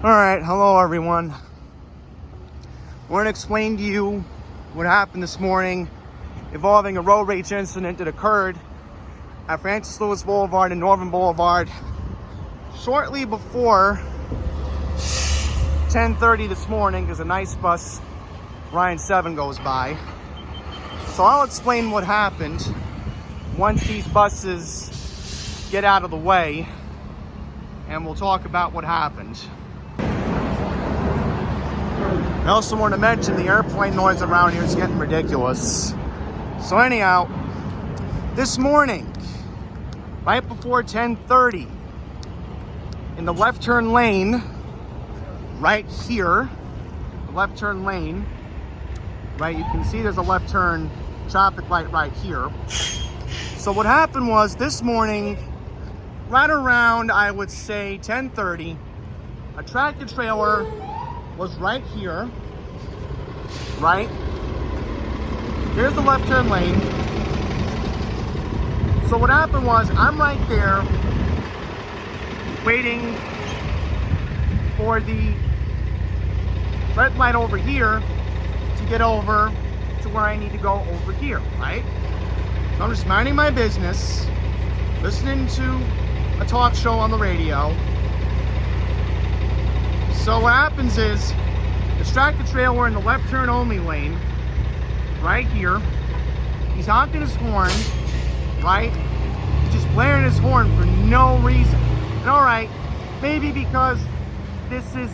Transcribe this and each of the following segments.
Alright, hello everyone. I want to explain to you what happened this morning involving a road rage incident that occurred at Francis Lewis Boulevard and Northern Boulevard shortly before 10:30 this morning, because a nice bus, Ryan 7, goes by. So I'll explain what happened once these buses get out of the way, and we'll talk about what happened. I also want to mention the airplane noise around here is getting ridiculous. So anyhow, this morning, right before 10:30, in the left turn lane, right here, the left turn lane, right, you can see there's a left turn traffic light right here. So what happened was this morning, right around, I would say 10:30, a tractor trailer was right here, right? Here's the left turn lane. So what happened was, I'm right there waiting for the red light over here to get over to where I need to go over here, right? So I'm just minding my business, listening to a talk show on the radio. So what happens is, this tractor trailer in the left turn only lane, right here, he's honking his horn, right? He's just blaring his horn for no reason. And alright, maybe because this is,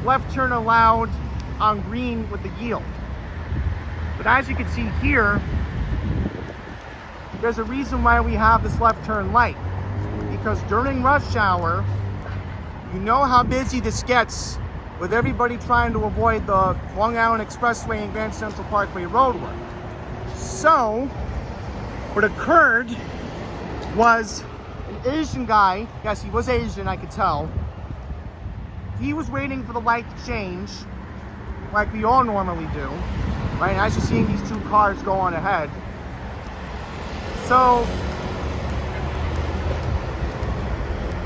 left turn allowed on green with the yield. But as you can see here, there's a reason why we have this left turn light. Because during rush hour, you know how busy this gets with everybody trying to avoid the Long Island Expressway and Grand Central Parkway roadway. So, what occurred was an Asian guy, yes, he was Asian, I could tell. He was waiting for the light to change, like we all normally do, right? And as you're seeing these two cars go on ahead. So,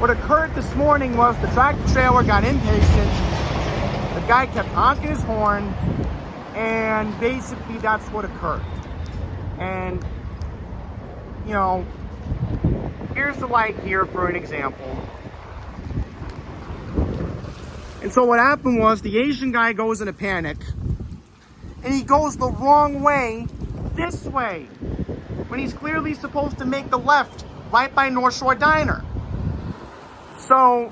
what occurred this morning was the tractor trailer got impatient. The guy kept honking his horn, and basically that's what occurred. And, here's the light here for an example. And so what happened was, the Asian guy goes in a panic, and he goes the wrong way, this way, when he's clearly supposed to make the left right by North Shore Diner. So,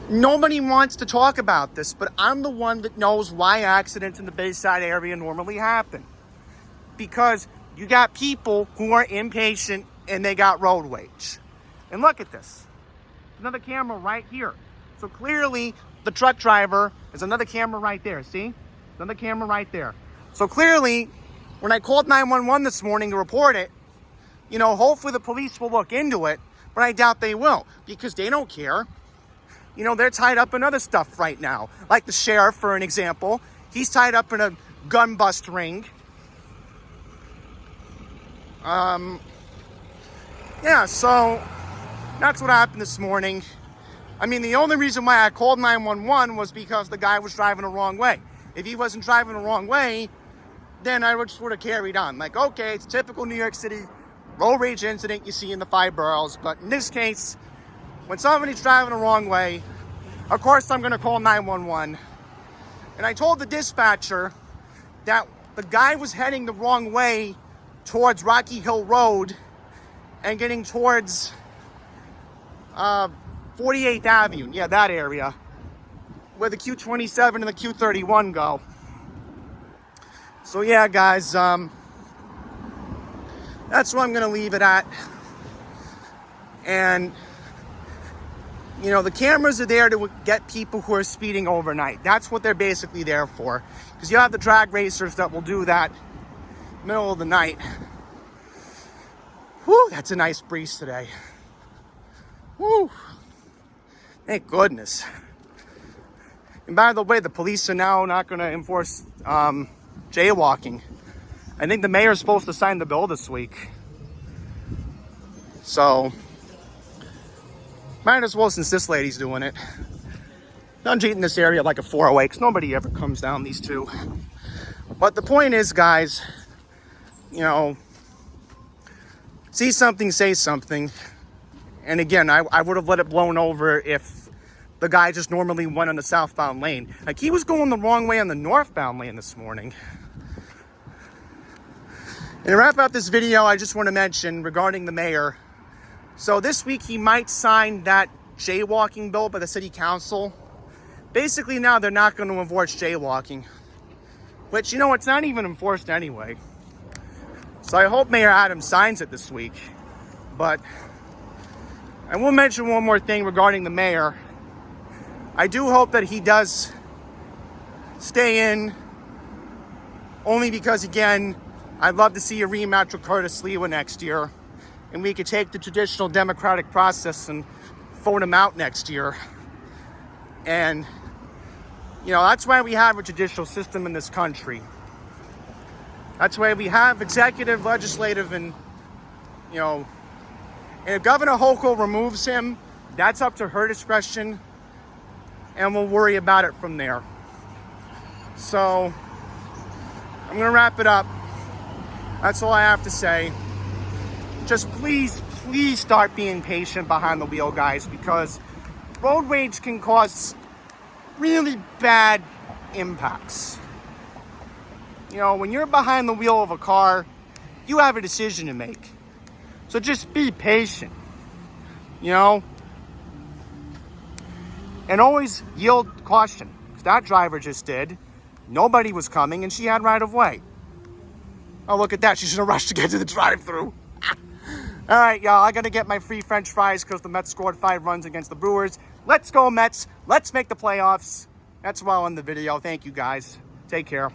nobody wants to talk about this, but I'm the one that knows why accidents in the Bayside area normally happen. Because you got people who are impatient and they got road rage. And look at this. Another camera right here. So clearly, the truck driver, there's another camera right there, see? Another camera right there. So clearly, when I called 911 this morning to report it, hopefully the police will look into it. But I doubt they will, because they don't care. They're tied up in other stuff right now. Like the sheriff, for an example. He's tied up in a gun bust ring. Yeah, so that's what happened this morning. I mean, the only reason why I called 911 was because the guy was driving the wrong way. If he wasn't driving the wrong way, then I would sort of carried on. Like, okay, it's typical New York City road rage incident you see in the 5 boroughs, but in this case, when somebody's driving the wrong way, of course I'm going to call 911. And I told the dispatcher that the guy was heading the wrong way towards Rocky Hill Road and getting towards 48th Avenue, yeah, that area, where the Q27 and the Q31 go. So yeah, guys, that's where I'm going to leave it at. And, the cameras are there to get people who are speeding overnight. That's what they're basically there for. Because you have the drag racers that will do that middle of the night. Whew, that's a nice breeze today. Whew. Thank goodness. And by the way, the police are now not going to enforce jaywalking. I think the mayor's supposed to sign the bill this week. So, Might as well since this lady's doing it. Don't cheat in this area like a 408 because nobody ever comes down these two. But the point is, guys, you know, see something, say something. And again, I would have let it blown over if the guy just normally went on the southbound lane. Like, he was going the wrong way on the northbound lane this morning. And to wrap up this video, I just want to mention regarding the mayor. So this week he might sign that jaywalking bill by the city council. Basically now they're not going to enforce jaywalking. Which, you know, it's not even enforced anyway. So I hope Mayor Adams signs it this week. But I will mention one more thing regarding the mayor. I do hope that he does stay in, only because, again, I'd love to see a rematch with Curtis Lewa next year, and we could take the traditional democratic process and vote him out next year. And, you know, that's why we have a judicial system in this country. That's why we have executive, legislative, and, you know, and if Governor Hochul removes him, that's up to her discretion, and we'll worry about it from there. So, I'm going to wrap it up. That's all I have to say. Just please start being patient behind the wheel, guys, because road rage can cause really bad impacts. You know, when you're behind the wheel of a car, you have a decision to make. So just be patient, you know, and always yield caution. That driver just did. Nobody was coming, and she had right of way. Oh, look at that. She's in a rush to get to the drive-thru. All right, y'all. I got to get my free French fries because the Mets scored 5 runs against the Brewers. Let's go, Mets. Let's make the playoffs. That's why I'll end the video. Thank you, guys. Take care.